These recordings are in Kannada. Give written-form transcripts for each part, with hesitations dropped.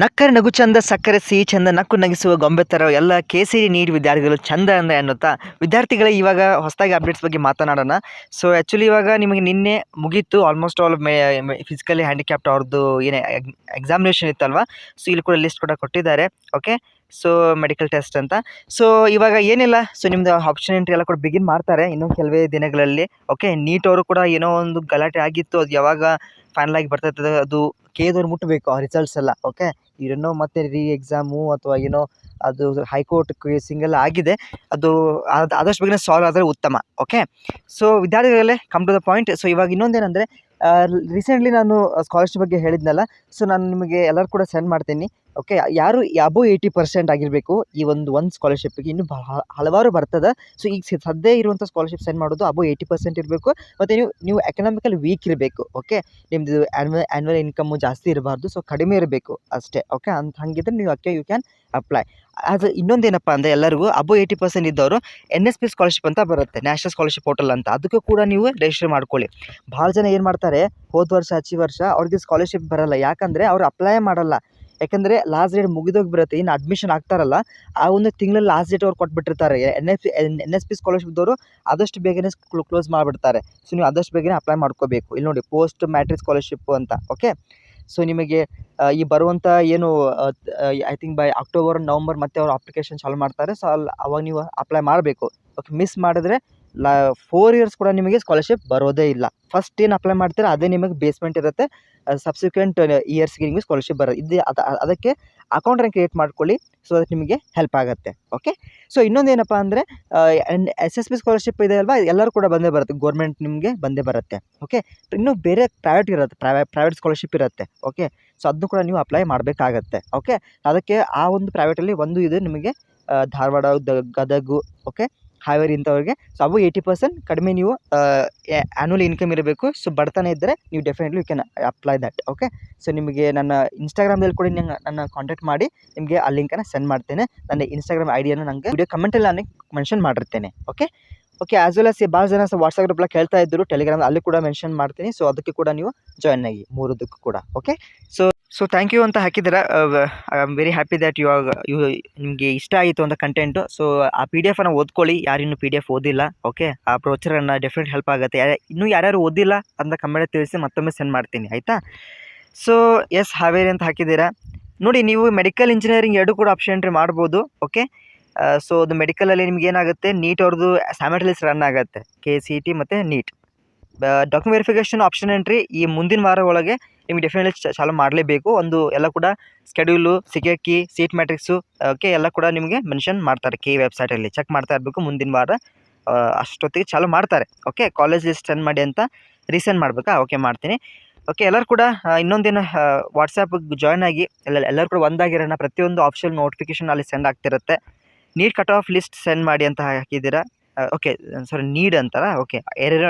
ನಕ್ಕರೆ ನಗು ಚಂದ ಸಕ್ಕರೆ ಸಿಹಿ ಚಂದ ನಕ್ಕು ನಗಿಸುವ ಗೊಂಬೆ ಥರ ಎಲ್ಲ ಕೇಸರಿ ನೀಟ್ ವಿದ್ಯಾರ್ಥಿಗಳು ಚಂದ ಅಂದ ಎನ್ನುತ್ತಾ ವಿದ್ಯಾರ್ಥಿಗಳೇ ಇವಾಗ ಹೊಸದಾಗಿ ಅಪ್ಡೇಟ್ಸ್ ಬಗ್ಗೆ ಮಾತನಾಡೋಣ. ಸೊ ಆ್ಯಕ್ಚುಲಿ ಇವಾಗ ನಿಮಗೆ ನಿನ್ನೆ ಮುಗೀತು ಆಲ್ಮೋಸ್ಟ್ ಆಲ್ ಫಿಸಿಕಲಿ ಹ್ಯಾಂಡಿಕ್ಯಾಪ್ಟ್ ಅವ್ರದ್ದು ಏನೇ ಎಕ್ಸಾಮಿನೇಷನ್ ಇತ್ತಲ್ವಾ. ಸೊ ಇಲ್ಲಿ ಕೂಡ ಲಿಸ್ಟ್ ಕೂಡ ಕೊಟ್ಟಿದ್ದಾರೆ. ಓಕೆ, ಸೊ ಮೆಡಿಕಲ್ ಟೆಸ್ಟ್ ಅಂತ. ಸೊ ಇವಾಗ ಏನಿಲ್ಲ, ಸೊ ನಿಮ್ಮದು ಆಪ್ಷನ್ ಎಂಟ್ರಿ ಎಲ್ಲ ಕೂಡ ಬಿಗಿನ್ ಮಾಡ್ತಾರೆ ಇನ್ನೂ ಕೆಲವೇ ದಿನಗಳಲ್ಲಿ. ಓಕೆ, ನೀಟ್ ಅವರು ಕೂಡ ಏನೋ ಒಂದು ಗಲಾಟೆ ಆಗಿತ್ತು, ಅದು ಯಾವಾಗ ಫೈನಲ್ ಆಗಿ ಬರ್ತೈತದೆ ಅದು ಕೇದವ್ರು ಮುಟ್ಟಬೇಕು ಆ ರಿಸಲ್ಟ್ಸ್ ಎಲ್ಲ. ಓಕೆ, ಏನೋ ಮತ್ತೆ ಎಕ್ಸಾಮು ಅಥವಾ ಏನೋ ಅದು ಹೈಕೋರ್ಟ್ ಕೇಸಿಂಗ್ ಎಲ್ಲ ಆಗಿದೆ, ಅದು ಆದಷ್ಟು ಬೇಗನೆ ಸಾಲ್ವ್ ಆದರೆ ಉತ್ತಮ. ಓಕೆ, ಸೊ ವಿದ್ಯಾರ್ಥಿಗಳೇ come to the point. So ಇವಾಗ ಇನ್ನೊಂದೇನೆಂದರೆ, ರೀಸೆಂಟ್ಲಿ ನಾನು ಸ್ಕಾಲರ್ಶಿಪ್ ಬಗ್ಗೆ ಹೇಳಿದ್ನಲ್ಲ, ಸೊ ನಾನು ನಿಮಗೆ ಎಲ್ಲರೂ ಕೂಡ ಸೆಂಡ್ ಮಾಡ್ತೀನಿ. ಓಕೆ, ಯಾರು ಅಬೋವ್ 80% ಆಗಿರಬೇಕು ಈ ಒಂದು ಸ್ಕಾಲರ್ಶಿಪ್ಪಿಗೆ. ಇನ್ನೂ ಹಲವಾರು ಬರ್ತದೆ. ಸೊ ಈಗ ಸದ್ಯ ಇರುವಂಥ ಸ್ಕಾಲರ್ಶಿಪ್ ಸೆಂಡ್ ಮಾಡೋದು ಅಬೋವ್ 80% ಇರಬೇಕು. ಮತ್ತು ನೀವು ಎಕನಾಮಿಕಲ್ ವೀಕ್ ಇರಬೇಕು. ಓಕೆ, ನಿಮ್ಮದು ಆ್ಯನ್ಯುವಲ್ ಇನ್ಕಮ್ಮು ಜಾಸ್ತಿ ಇರಬಾರ್ದು, ಸೊ ಕಡಿಮೆ ಇರಬೇಕು ಅಷ್ಟೇ. ಓಕೆ, ಹಂಗಿದ್ರೆ ನೀವು ಯು ಕ್ಯಾನ್ ಅಪ್ಲೈ. ಅದು ಇನ್ನೊಂದೇನಪ್ಪ ಅಂದರೆ, ಎಲ್ಲರಿಗೂ ಅಬೋವ್ 80% ಇದ್ದವರು NSP ಸ್ಕಾಲರ್ಶಿಪ್ ಅಂತ ಬರುತ್ತೆ, ನ್ಯಾಷನಲ್ ಸ್ಕಾಲರ್ಶಿಪ್ ಪೋರ್ಟಲ್ ಅಂತ. ಅದಕ್ಕೂ ಕೂಡ ನೀವು ರಿಜಿಸ್ಟರ್ ಮಾಡ್ಕೊಳ್ಳಿ. ಭಾಳ ಜನ ಏನು ಮಾಡ್ತಾರೆ, ಹೋದ ವರ್ಷ ಹಚ್ಚಿ ವರ್ಷ ಅವ್ರಿಗೆ ಸ್ಕಾಲರ್ಶಿಪ್ ಬರಲ್ಲ, ಯಾಕಂದರೆ ಅವ್ರು ಅಪ್ಲೈ ಮಾಡಲ್ಲ. ಯಾಕಂದರೆ ಲಾಸ್ಟ್ ಡೇಟ್ ಮುಗಿದೋಗಿಬಿರುತ್ತೆ. ಇನ್ನು ಅಡ್ಮಿಷನ್ ಆಗ್ತಾರಲ್ಲ, ಆ ಒಂದು ತಿಂಗಳಲ್ಲಿ ಲಾಸ್ಟ್ ಡೇಟ್ ಅವ್ರು ಕೊಟ್ಬಿಟ್ಟಿರ್ತಾರೆ. NSP ಸ್ಕಾಲರ್ಶಿಪ್ದವರು ಆದಷ್ಟು ಬೇಗನೆ ಕ್ಲೋಸ್ ಮಾಡಿಬಿಡ್ತಾರೆ. ಸೊ ನೀವು ಆದಷ್ಟು ಬೇಗನೆ ಅಪ್ಲೈ ಮಾಡ್ಕೋಬೇಕು. ಇಲ್ಲಿ ನೋಡಿ, ಪೋಸ್ಟ್ ಮ್ಯಾಟ್ರಿಕ್ ಸ್ಕಾಲರ್ಶಿಪ್ಪು ಅಂತ. ಓಕೆ, ಸೊ ನಿಮಗೆ ಈ ಬರುವಂಥ ಏನು I think by October November ಮತ್ತೆ ಅವರು ಅಪ್ಲಿಕೇಶನ್ ಚಾಲು ಮಾಡ್ತಾರೆ. ಸೊ ಅವಾಗ ನೀವು ಅಪ್ಲೈ ಮಾಡಬೇಕು. ಓಕೆ, ಮಿಸ್ ಮಾಡಿದ್ರೆ 4 ಇಯರ್ಸ್ ಕೂಡ ನಿಮಗೆ ಸ್ಕಾಲರ್ಶಿಪ್ ಬರೋದೇ ಇಲ್ಲ. ಫಸ್ಟ್ ಏನು ಅಪ್ಲೈ ಮಾಡ್ತೀರಾ ಅದೇ ನಿಮಗೆ ಬೇಸ್ಮೆಂಟ್ ಇರುತ್ತೆ. ಸಬ್ಸಿಕ್ವೆಂಟ್ ಇಯರ್ಸ್ಗೆ ನಿಮಗೆ ಸ್ಕಾಲರ್ಶಿಪ್ ಬರೋದು ಇದು. ಅದಕ್ಕೆ ಅಕೌಂಟನ್ನು ಕ್ರಿಯೇಟ್ ಮಾಡ್ಕೊಳ್ಳಿ, ಸೊ ಅದಕ್ಕೆ ನಿಮಗೆ ಹೆಲ್ಪ್ ಆಗುತ್ತೆ. ಓಕೆ, ಸೊ ಇನ್ನೊಂದೇನಪ್ಪ ಅಂದರೆ, SSP ಸ್ಕಾಲರ್ಶಿಪ್ ಇದೆ ಅಲ್ವಾ, ಎಲ್ಲರೂ ಕೂಡ ಬಂದೇ ಬರುತ್ತೆ, ಗೋರ್ಮೆಂಟ್ ನಿಮಗೆ ಬಂದೇ ಬರುತ್ತೆ. ಓಕೆ, ಇನ್ನೂ ಬೇರೆ ಪ್ರೈವೇಟ್ ಇರುತ್ತೆ, ಪ್ರೈವೇಟ್ ಸ್ಕಾಲರ್ಶಿಪ್ ಇರುತ್ತೆ. ಓಕೆ, ಸೊ ಅದನ್ನು ಕೂಡ ನೀವು ಅಪ್ಲೈ ಮಾಡಬೇಕಾಗತ್ತೆ. ಓಕೆ, ಅದಕ್ಕೆ ಆ ಒಂದು ಪ್ರೈವೇಟಲ್ಲಿ ಒಂದು ಇದೆ ನಿಮಗೆ ಧಾರವಾಡ, ಗದಗು, ಓಕೆ, ಹಾವೇರಿ ಇಂಥವ್ರಿಗೆ. ಸೊ ಅವು 80% ಕಡಿಮೆ ನೀವು ಆ್ಯನ್ಯುವಲ್ ಇನ್ಕಮ್ ಇರಬೇಕು. ಸೊ ಬಡತನ ಇದ್ದರೆ ನೀವು definitely you can apply that. Okay, so ನಿಮಗೆ ನನ್ನ ಇನ್ಸ್ಟಾಗ್ರಾಮ್ದಲ್ಲಿ ಕೂಡ ನನ್ನ ಕಾಂಟ್ಯಾಕ್ಟ್ ಮಾಡಿ ನಿಮಗೆ ಆ ಲಿಂಕನ್ನು ಸೆಂಡ್ ಮಾಡ್ತೇನೆ. ನನ್ನ ಇನ್ಸ್ಟಾಗ್ರಾಮ್ ಐಡಿಯನ್ನು ನನಗೆ ವಿಡಿಯೋ ಕಮೆಂಟಲ್ಲಿ ನಾನು ಮೆನ್ಷನ್ ಮಾಡಿರ್ತೇನೆ. ಓಕೆ, ಆ್ಯಸ್ ವೆಲ್ ಆಸ್ ಭಾಳ ಜನ ವಾಟ್ಸಪ್ ಗ್ರೂಪ್ಲ ಕೇಳ್ತಾ ಇದ್ದರು, ಟೆಲಿಗ್ರಾಮ್ ಅಲ್ಲಿ ಕೂಡ ಮೆನ್ಷನ್ ಮಾಡ್ತೀನಿ. ಸೊ ಅದಕ್ಕೆ ಕೂಡ ನೀವು ಜಾಯ್ನ್ ಆಗಿ ಮೂರದಕ್ಕೂ ಕೂಡ. ಓಕೆ, ಸೊ ಥ್ಯಾಂಕ್ ಯು ಅಂತ ಹಾಕಿದ್ದೀರಾ. I am very happy that ನಿಮಗೆ ಇಷ್ಟ ಆಯಿತು ಅಂತ ಕಂಟೆಂಟು. ಸೊ ಆ PDF ಅನ್ನು ಓದ್ಕೊಳ್ಳಿ, ಯಾರಿನ್ನೂ PDF ಓದಿಲ್ಲ. ಓಕೆ, ಆ ಬ್ರೋಚರನ್ನು ಡೆಫಿನೆಟ್ ಹೆಲ್ಪ್ ಆಗುತ್ತೆ. ಇನ್ನೂ ಯಾರ್ಯಾರು ಓದಿಲ್ಲ ಅಂತ ಕಮೆಂಟ್ ತಿಳಿಸಿ, ಮತ್ತೊಮ್ಮೆ ಸೆಂಡ್ ಮಾಡ್ತೀನಿ, ಆಯಿತಾ. ಸೊ ಎಸ್, ಹಾವೇರಿ ಅಂತ ಹಾಕಿದ್ದೀರಾ. ನೋಡಿ, ನೀವು ಮೆಡಿಕಲ್ ಇಂಜಿನಿಯರಿಂಗ್ ಎರಡೂ ಕೂಡ ಆಪ್ಷನ್ ಎಂಟ್ರಿ ಮಾಡ್ಬೋದು. ಓಕೆ, ಸೊ ಅದು ಮೆಡಿಕಲಲ್ಲಿ ನಿಮ್ಗೆ ಏನಾಗುತ್ತೆ, ನೀಟ್ ಅವ್ರದ್ದು ಸ್ಯಾಮಲ್ಟೇನಿಯಸ್ ರನ್ ಆಗುತ್ತೆ, KCET ಮತ್ತು NEET. Document verification option entry ಈ ಮುಂದಿನ ವಾರ ಒಳಗೆ ನಿಮಗೆ ಡೆಫಿನೆಟ್ಲಿ ಚಾಲು ಮಾಡಲೇಬೇಕು. ಒಂದು ಎಲ್ಲ ಕೂಡ schedule, secret key, seat matrix, okay, ಎಲ್ಲ ಕೂಡ ನಿಮಗೆ ಮೆನ್ಷನ್ ಮಾಡ್ತಾರೆ. ವೆಬ್ಸೈಟಲ್ಲಿ ಚೆಕ್ ಮಾಡ್ತಾ ಇರಬೇಕು. ಮುಂದಿನ ವಾರ ಅಷ್ಟೊತ್ತಿಗೆ ಚಾಲು ಮಾಡ್ತಾರೆ. ಓಕೆ, ಕಾಲೇಜ್ ಲಿಸ್ಟ್ ಸೆಂಡ್ ಮಾಡಿ ಅಂತ ರೀಸೆಂಡ್ ಮಾಡಬೇಕಾ? ಓಕೆ, ಮಾಡ್ತೀನಿ. ಓಕೆ, ಎಲ್ಲರೂ ಕೂಡ ಇನ್ನೊಂದೇನು, ವಾಟ್ಸಪ್ಗೆ ಜಾಯ್ನ್ ಆಗಿ ಎಲ್ಲರೂ ಕೂಡ ಒಂದಾಗಿರೋಣ. ಪ್ರತಿಯೊಂದು ಆಪ್ಷನ್ ನೋಟಿಫಿಕೇಷನ್ ಅಲ್ಲಿ ಸೆಂಡ್ ಆಗ್ತಿರುತ್ತೆ. NEET cut off list send ಮಾಡಿ ಅಂತ ಹಾಕಿದ್ದೀರಾ. ಓಕೆ, ಸಾರಿ, ನೀಡ್ ಅಂತಾರ. ಓಕೆ,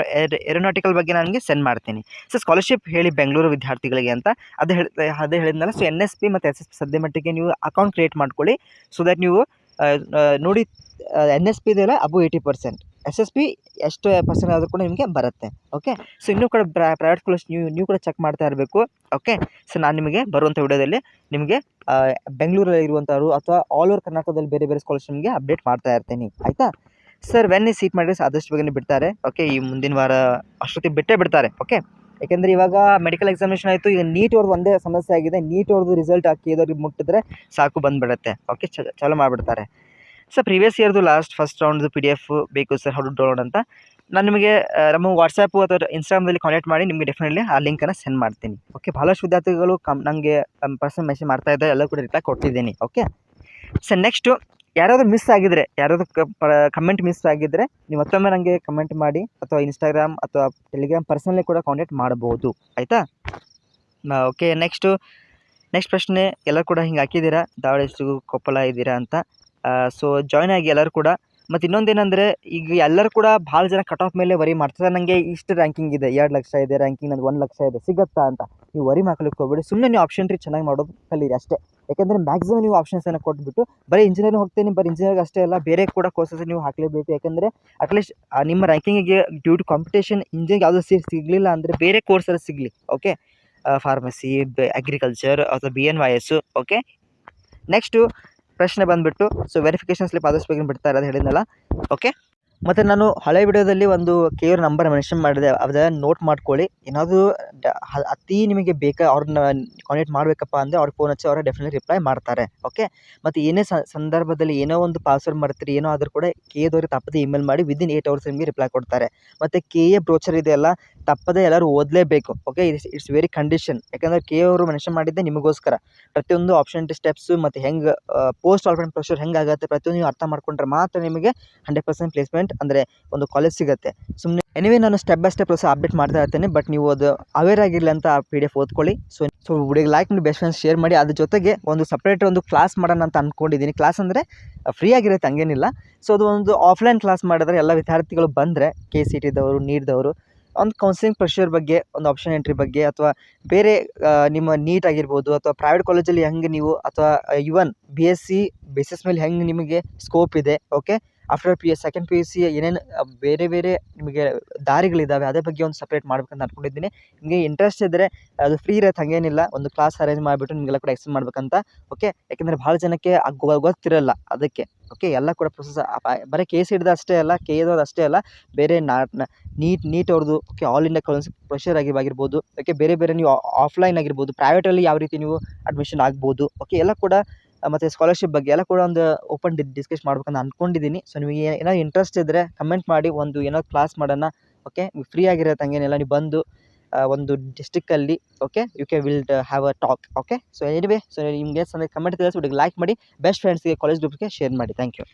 ಏರೋನಾಟಿಕಲ್ ಬಗ್ಗೆ ನನಗೆ ಸೆಂಡ್ ಮಾಡ್ತೀನಿ. ಸೊ ಸ್ಕಾಲರ್ಶಿಪ್ ಹೇಳಿ ಬೆಂಗಳೂರು ವಿದ್ಯಾರ್ಥಿಗಳಿಗೆ ಅಂತ ಅದೇ ಹೇಳಿದ್ನಲ್ಲ. ಸೊ NSP ಮತ್ತು SSP ಸದ್ಯ ಮಟ್ಟಿಗೆ ನೀವು ಅಕೌಂಟ್ ಕ್ರಿಯೇಟ್ ಮಾಡ್ಕೊಳ್ಳಿ. ಸೊ ದಟ್ ನೀವು ನೋಡಿ, NSP ಇದೆಯಲ್ಲ ಅಬೋ 80%, SSP ಎಷ್ಟು ಪರ್ಸೆಂಟ್ ಆದರೂ ಕೂಡ ನಿಮಗೆ ಬರುತ್ತೆ. ಓಕೆ, ಸೊ ಇನ್ನೂ ಕೂಡ ಪ್ರೈವೇಟ್ ಸ್ಕಾಲರ್ಶಿಪ್ ನೀವು ಕೂಡ ಚೆಕ್ ಮಾಡ್ತಾ ಇರಬೇಕು. ಓಕೆ, ಸೊ ನಾನು ನಿಮಗೆ ಬರುವಂಥ ವಿಡಿಯೋದಲ್ಲಿ ನಿಮಗೆ ಬೆಂಗಳೂರಲ್ಲಿ ಇರುವಂಥವ್ರು ಅಥವಾ ಆಲ್ ಓವರ್ ಕರ್ನಾಟಕದಲ್ಲಿ ಬೇರೆ ಬೇರೆ ಸ್ಕಾಲರ್ಶಿಪ್ ನಿಮಗೆ ಅಪ್ಡೇಟ್ ಮಾಡ್ತಾ ಇರ್ತೀನಿ, ಆಯಿತಾ. ಸರ್, ವೆನ್ ಈ ಸೀಟ್ ಮಾಡಿದ್ರೆ ಆದಷ್ಟು ಬೇಗನೆ ಬಿಡ್ತಾರೆ. ಓಕೆ, ಈ ಮುಂದಿನ ವಾರ ಅಷ್ಟೊತ್ತಿಗೆ ಬಿಟ್ಟೇ ಬಿಡ್ತಾರೆ. ಓಕೆ, ಯಾಕೆಂದರೆ ಇವಾಗ ಮೆಡಿಕಲ್ ಎಕ್ಸಾಮಿನೇಷನ್ ಆಯಿತು, ಈಗ ನೀಟ್ ಅವ್ರದ್ದು ಒಂದೇ ಸಮಸ್ಯೆ ಆಗಿದೆ. ನೀಟ್ ಅವ್ರದ್ದು ರಿಸಲ್ಟ್ ಹಾಕಿ ಇದವ್ರಿಗೆ ಮುಟ್ಟಿದ್ರೆ ಸಾಕು, ಬಂದುಬಿಡುತ್ತೆ. ಓಕೆ, ಚಾಲು ಮಾಡಿಬಿಡ್ತಾರೆ. ಸರ್, ಪ್ರೀವಿಯಸ್ ಇಯರ್ದು ಫಸ್ಟ್ ರೌಂಡ್ದು PDF ಬೇಕು ಸರ್, ಹೌ ಟು ಡೌನ್ಲೋಡ್ ಅಂತ. ನಾನು ನಿಮಗೆ ನಮ್ಮ ವಾಟ್ಸಪ್ಪು ಅಥವಾ ಇನ್ಸ್ಟಾಗ್ರಾಮ್ದಲ್ಲಿ ಕಾಂಟ್ಯಾಕ್ಟ್ ಮಾಡಿ ನಿಮಗೆ ಡೆಫಿನೆಟ್ಲಿ ಆ ಲಿಂಕನ್ನು ಸೆಂಡ್ ಮಾಡ್ತೀನಿ. ಓಕೆ, ಭಾಳಷ್ಟು ವಿದ್ಯಾರ್ಥಿಗಳು ನನಗೆ ಪರ್ಸನಲ್ ಮೆಸೇಜ್ ಮಾಡ್ತಾ ಇದ್ದಾರೆ, ಎಲ್ಲ ಕೂಡ ರಿಪ್ಲೈ ಕೊಟ್ಟಿದ್ದೀನಿ. ಓಕೆ, ಸರ್, ನೆಕ್ಸ್ಟು ಯಾರಾದರೂ ಮಿಸ್ ಆಗಿದ್ದರೆ, ಯಾರಾದರೂ ಕಮೆಂಟ್ ಮಿಸ್ ಆಗಿದ್ದರೆ ನೀವು ಮತ್ತೊಮ್ಮೆ ನನಗೆ ಕಮೆಂಟ್ ಮಾಡಿ, ಅಥವಾ ಇನ್ಸ್ಟಾಗ್ರಾಮ್ ಅಥವಾ ಟೆಲಿಗ್ರಾಮ್ ಪರ್ಸನಲಿ ಕೂಡ ಕಾಂಟ್ಯಾಕ್ಟ್ ಮಾಡ್ಬೋದು, ಆಯಿತಾ. ಓಕೆ, ನೆಕ್ಸ್ಟ್ ಪ್ರಶ್ನೆ, ಎಲ್ಲರೂ ಕೂಡ ಹಿಂಗೆ ಹಾಕಿದ್ದೀರಾ, ಧಾರವಾಡ ಡಿಸ್ಟ್ರಿಕ್ಟು ಕೊಪ್ಪಳ ಇದ್ದೀರಾ ಅಂತ. ಸೊ ಜಾಯ್ನ್ ಆಗಿ ಎಲ್ಲರೂ ಕೂಡ. ಮತ್ತು ಇನ್ನೊಂದೇನೆಂದರೆ, ಈಗ ಎಲ್ಲರೂ ಕೂಡ ಭಾಳ ಜನ ಕಟ್ ಆಫ್ ಮೇಲೆ ವರಿ ಮಾಡ್ತಾರೆ. ನನಗೆ ಇಷ್ಟು ರ್ಯಾಂಕಿಂಗ್ ಇದೆ, 2 ಲಕ್ಷ ಇದೆ ರ್ಯಾಂಕಿಂಗ್, ನನಗೆ 1 ಲಕ್ಷ ಇದೆ, ಸಿಗುತ್ತಾ ಅಂತ ನೀವು ವರಿ ಮಾಡ್ಲಿಕ್ಕೆ ಹೋಗ್ಬೇಡಿ. ಸುಮ್ಮನೆ ನೀವು ಆಪ್ಷನ್ ಟ್ರೀ ಚೆನ್ನಾಗಿ ಮಾಡೋದು ಕಲೀರಿ ಅಷ್ಟೇ. ಯಾಕೆಂದರೆ ಮ್ಯಾಕ್ಸಿಮಮ್ ನೀವು ಆಪ್ಷನ್ಸನ್ನು ಕೊಟ್ಬಿಟ್ಟು ಬರೀ ಇಂಜಿನಿಯರಿಂಗ್ ಹೋಗ್ತೀನಿ, ಬರೀ ಇಂಜಿನಿಯರಿಂಗ್ ಅಷ್ಟೇ ಅಲ್ಲ, ಬೇರೆ ಕೂಡ ಕೋರ್ಸಸ್ ನೀವು ಹಾಕಲೇಬೇಕು. ಯಾಕೆಂದರೆ ಅಟ್ಲೀಸ್ಟ್ ನಿಮ್ಮ ರ್ಯಾಂಕಿಂಗಿಗೆ ಡ್ಯೂ ಟು ಕಾಂಪಿಟೇಷನ್ ಇಂಜಿನಿಯರಿಂಗ್ ಯಾವುದೋ ಸೀಟ್ ಸಿಗಲಿಲ್ಲ ಅಂದರೆ ಬೇರೆ ಕೋರ್ಸಲ್ಲಿ ಸಿಗಲಿ. ಓಕೆ, ಫಾರ್ಮಸಿ, ಅಗ್ರಿಕಲ್ಚರ್ ಅಥವಾ BNYS. ಓಕೆ, ನೆಕ್ಸ್ಟು ಪ್ರಶ್ನೆ ಬಂದುಬಿಟ್ಟು ಸೊ ವೆರಿಫಿಕೇಷನ್ ಸ್ಲಿಪ್ ಆದಷ್ಟು ಬೇಗ ಬಿಡ್ತಾ ಇರೋದು ಹೇಳಿದ್ನಲ್ಲ. ಓಕೆ, ಮತ್ತು ನಾನು ಹಳೆ ವಿಡಿಯೋದಲ್ಲಿ ಒಂದು KR ನಂಬರ್ ಮೆನ್ಷನ್ ಮಾಡಿದೆ, ಅದನ್ನು ನೋಟ್ ಮಾಡ್ಕೊಳ್ಳಿ. ಏನಾದರೂ ಅತಿ ನಿಮಗೆ ಬೇಕಾ ಅವ್ರನ್ನ ಕಾಂಟ್ಯಾಕ್ಟ್ ಮಾಡಬೇಕಪ್ಪ ಅಂದರೆ ಅವ್ರಿಗೆ ಫೋನ್ ಹಚ್ಚಿ ಅವ್ರು ಡೆಫಿನೆಟ್ಲಿ ರಿಪ್ಲೈ ಮಾಡ್ತಾರೆ. ಓಕೆ, ಮತ್ತು ಏನೇ ಸಂದರ್ಭದಲ್ಲಿ ಏನೋ ಒಂದು ಪಾಸ್ವರ್ಡ್ ಮರ್ತೀರಿ ಏನೋ ಆದರೂ ಕೂಡ KAದವ್ರಿಗೆ ತಪ್ಪದೆ ಇಮೇಲ್ ಮಾಡಿ ವಿದಿನ್ 8 hours ನಿಮಗೆ ರಿಪ್ಲೈ ಕೊಡ್ತಾರೆ. ಮತ್ತು KA ಬ್ರೋಚರ್ ಇದೆಯಲ್ಲ ತಪ್ಪದೆ ಎಲ್ಲರೂ ಓದಲೇಬೇಕು. Okay, it's very condition. ಯಾಕಂದರೆ KA ಅವರು ಮೆನ್ಷನ್ ಮಾಡಿದ್ದೆ ನಿಮಗೋಸ್ಕರ. ಪ್ರತಿಯೊಂದು ಆಪ್ಷನ್ ಸ್ಟೆಪ್ಸು ಮತ್ತು ಹೆಂಗೆ ಪೋಸ್ಟ್ ಅಲಾಟ್ಮೆಂಟ್ ಪ್ರೊಸೀಜರ್ ಹೆಂಗಾಗುತ್ತೆ ಪ್ರತಿಯೊಂದು ನೀವು ಅರ್ಥ ಮಾಡ್ಕೊಂಡ್ರೆ ಮಾತ್ರ ನಿಮಗೆ 100% ಪ್ಲೇಸ್ಮೆಂಟ್ ಅಂದರೆ ಒಂದು ಕಾಲೇಜ್ ಸಿಗುತ್ತೆ. ಸುಮ್ಮನೆ ಎನಿವೇ ನಾನು step by step process update ಮಾಡ್ತಾ ಇರ್ತೇನೆ. ಬಟ್ ನೀವು ಅದು ಅವೇರ್ ಆಗಿರಲಿ ಅಂತ ಆ PDF ಓದ್ಕೊಳ್ಳಿ. ಸೊ ವಿಡಿಯೋಗೆ ಲೈಕ್ ಮಾಡಿ, ಬೆಸ್ಟ್ ಫ್ರೆಂಡ್ಸ್ ಶೇರ್ ಮಾಡಿ. ಅದ್ರ ಜೊತೆಗೆ ಒಂದು ಸಪ್ರೇಟ್ ಒಂದು ಕ್ಲಾಸ್ ಮಾಡೋಣ ಅಂತ ಅಂದ್ಕೊಂಡಿದ್ದೀನಿ. ಕ್ಲಾಸ್ ಅಂದರೆ ಫ್ರೀ ಆಗಿರುತ್ತೆ, ಹಂಗೇನಿಲ್ಲ. ಸೊ ಅದು ಒಂದು ಆಫ್ಲೈನ್ ಕ್ಲಾಸ್ ಮಾಡಿದ್ರೆ ಎಲ್ಲ ವಿದ್ಯಾರ್ಥಿಗಳು ಬಂದರೆ KCETದವರು, ನೀಟ್ದವರು ಒಂದು ಕೌನ್ಸಿಲಿಂಗ್ ಪ್ರೊಸೀಜರ್ ಬಗ್ಗೆ, ಒಂದು ಆಪ್ಷನ್ ಎಂಟ್ರಿ ಬಗ್ಗೆ, ಅಥವಾ ಬೇರೆ ನಿಮ್ಮ ನೀಟ್ ಆಗಿರ್ಬೋದು ಅಥವಾ ಪ್ರೈವೇಟ್ ಕಾಲೇಜಲ್ಲಿ ಹೆಂಗೆ ನೀವು ಅಥವಾ ಇವನ್ BSc ಬೇಸಿಸ್ ಮೇಲೆ ಹೆಂಗೆ ನಿಮಗೆ ಸ್ಕೋಪ್ ಇದೆ. ಓಕೆ, ಆಫ್ಟರ್ ಸೆಕೆಂಡ್ PUC ಏನೇನು ಬೇರೆ ಬೇರೆ ನಿಮಗೆ ದಾರಿಗಳಿದ್ದಾವೆ ಅದ್ರ ಬಗ್ಗೆ ಒಂದು ಸಪ್ರೇಟ್ ಮಾಡ್ಬೇಕಂತ ಅಂದ್ಕೊಂಡಿದ್ದೀನಿ. ನಿಮಗೆ ಇಂಟ್ರೆಸ್ಟ್ ಇದ್ದರೆ ಅದು ಫ್ರೀ ಇರುತ್ತೆ, ಹಾಗೇನಿಲ್ಲ. ಒಂದು ಕ್ಲಾಸ್ ಅರೇಂಜ್ ಮಾಡಿಬಿಟ್ಟು ನಿಮಗೆಲ್ಲ ಕೂಡ ಎಕ್ಸ್ಪ್ಲೇನ್ ಮಾಡ್ಬೇಕಂತ. ಓಕೆ, ಯಾಕೆಂದರೆ ಭಾಳ ಜನಕ್ಕೆ ಗೊತ್ತಿರಲ್ಲ ಅದಕ್ಕೆ. ಓಕೆ, ಎಲ್ಲ ಕೂಡ ಪ್ರೊಸೆಸ್ ಬರೀ KCETದು ಅಷ್ಟೇ ಅಲ್ಲ, KAದವ್ರದ್ದು ಅಷ್ಟೇ ಅಲ್ಲ, ಬೇರೆ ನೀಟ್ ಅವ್ರದ್ದು. Okay, all India counselling procedure ಆಗಿರ್ಬೋದು. ಓಕೆ, ಬೇರೆ ಬೇರೆ ನೀವು ಆಫ್ಲೈನ್ ಆಗಿರ್ಬೋದು, ಪ್ರೈವೇಟಲ್ಲಿ ಯಾವ ರೀತಿ ನೀವು ಅಡ್ಮಿಷನ್ ಆಗ್ಬೋದು. ಓಕೆ, ಎಲ್ಲ ಕೂಡ ಮತ್ತು ಸ್ಕಾಲರ್ಶಿಪ್ ಬಗ್ಗೆ ಎಲ್ಲ ಕೂಡ ಒಂದು ಓಪನ್ ಡಿಸ್ಕಸ್ ಮಾಡ್ಬೇಕಂತ ಅಂದ್ಕೊಂಡಿದ್ದೀನಿ. ಸೊ ನಿಮಗೆ ಏನಾದ್ರು ಇಂಟ್ರೆಸ್ಟ್ ಇದ್ದರೆ ಕಮೆಂಟ್ ಮಾಡಿ, ಒಂದು ಏನೋ ಕ್ಲಾಸ್ ಮಾಡೋಣ. ಓಕೆ, ಫ್ರೀ ಆಗಿರುತ್ತೆ, ಹಂಗೇನಿಲ್ಲ. ನೀವು ಬಂದು ಒಂದು ಡಿಸ್ಟ್ರಿಕ್ಕಲ್ಲಿ okay will have a talk. Okay, so anyway so ನಿಮಗೆ ಕಮೆಂಟ್ ತಿಳಿಸಿ, ಲೈಕ್ ಮಾಡಿ, ಬೆಸ್ಟ್ ಫ್ರೆಂಡ್ಸ್ಗೆ ಕಾಲೇಜ್ ಗ್ರೂಪ್ಗೆ ಶೇರ್ ಮಾಡಿ. Thank you.